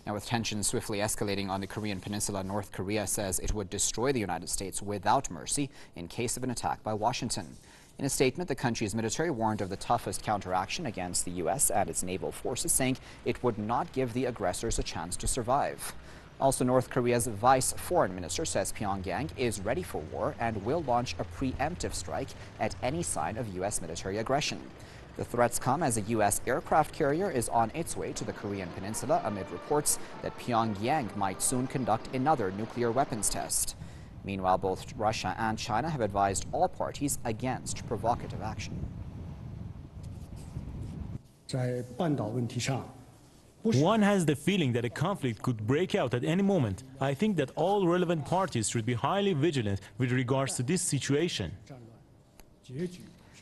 Now, with tensions swiftly escalating on the Korean Peninsula, North Korea says it would destroy the United States without mercy in case of an attack by Washington. In a statement, the country's military warned of the toughest counteraction against the U.S. and its naval forces, saying it would not give the aggressors a chance to survive. Also, North Korea's vice foreign minister says Pyongyang is ready for war and will launch a preemptive strike at any sign of U.S. military aggression. The threats come as a U.S. aircraft carrier is on its way to the Korean Peninsula amid reports that Pyongyang might soon conduct another nuclear weapons test. Meanwhile, both Russia and China have advised all parties against provocative action. One has the feeling that a conflict could break out at any moment. I think that all relevant parties should be highly vigilant with regards to this situation.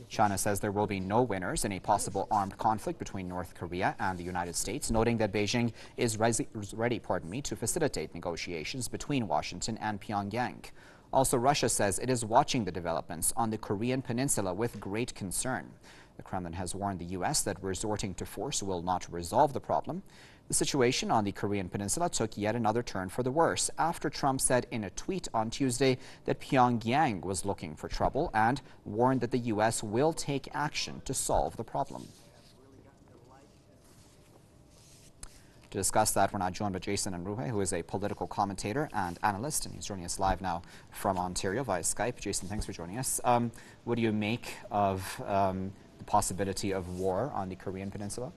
China says there will be no winners in a possible armed conflict between North Korea and the United States, noting that Beijing is ready to facilitate negotiations between Washington and Pyongyang. Also, Russia says it is watching the developments on the Korean Peninsula with great concern. The Kremlin has warned the U.S. that resorting to force will not resolve the problem. The situation on the Korean Peninsula took yet another turn for the worse after Trump said in a tweet on Tuesday that Pyongyang was looking for trouble and warned that the U.S. will take action to solve the problem. To discuss that, we're now joined by Jason Unruhe, who is a political commentator and analyst, and he's joining us live now from Ontario via Skype. Jason, thanks for joining us. What do you make of the possibility of war on the Korean Peninsula?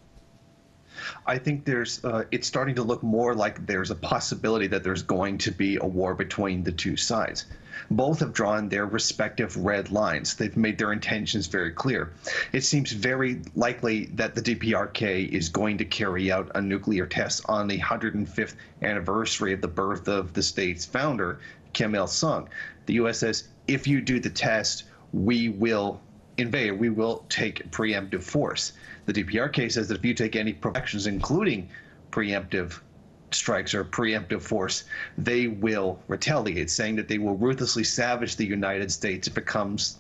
I think it's starting to look more like there's a possibility that there's going to be a war between the two sides. Both have drawn their respective red lines. They've made their intentions very clear. It seems very likely that the DPRK is going to carry out a nuclear test on the 105th anniversary of the birth of the state's founder, Kim Il-sung. The U.S. says, if you do the test, we will invade, we will take preemptive force. The DPRK says that if you take any actions, including preemptive strikes or preemptive force, they will retaliate, saying that they will ruthlessly savage the United States if it comes,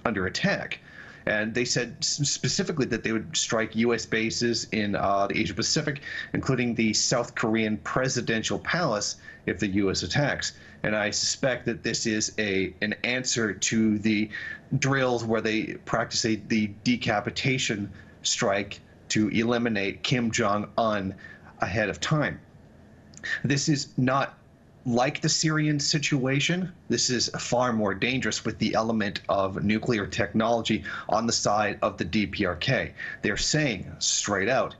under attack. And they said specifically that they would strike U.S. bases in the Asia Pacific, including the South Korean presidential palace, if the U.S. attacks. And I suspect that this is an answer to the drills where they practice the decapitation strike to eliminate Kim Jong-un ahead of time. This is not like the Syrian situation. This is far more dangerous with the element of nuclear technology on the side of the DPRK. They're saying straight out,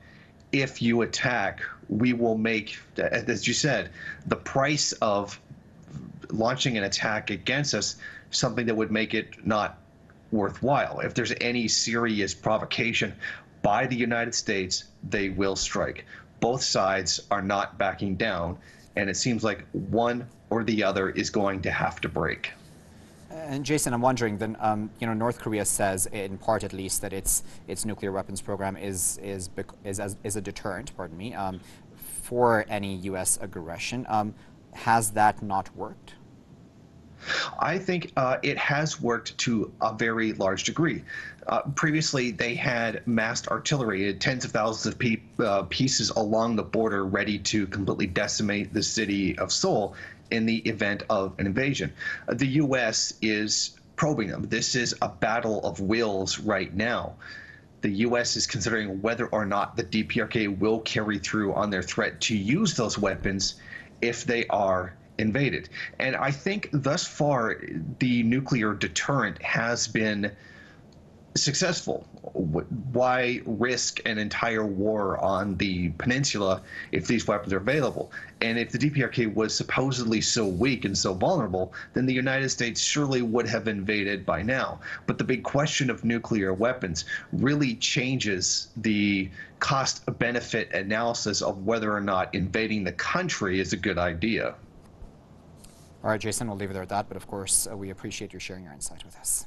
if you attack, we will make, as you said, the price of launching an attack against us something that would make it not worthwhile. If there's any serious provocation by the United States, they will strike. Both sides are not backing down, and it seems like one or the other is going to have to break. And Jason, I'm wondering then, North Korea says, in part at least, that its nuclear weapons program is a deterrent, for any U.S. aggression. Has that not worked? I think it has worked to a very large degree. Previously, they had massed artillery, tens of thousands of pieces along the border ready to completely decimate the city of Seoul in the event of an invasion. The U.S. is probing them. This is a battle of wills right now. The U.S. is considering whether or not the DPRK will carry through on their threat to use those weapons if they are invaded. And I think thus far the nuclear deterrent has been successful. Why risk an entire war on the peninsula if these weapons are available? And if the DPRK was supposedly so weak and so vulnerable, then the United States surely would have invaded by now. But the big question of nuclear weapons really changes the cost-benefit analysis of whether or not invading the country is a good idea. All right, Jason, we'll leave it there at that. But of course, we appreciate you sharing your insight with us.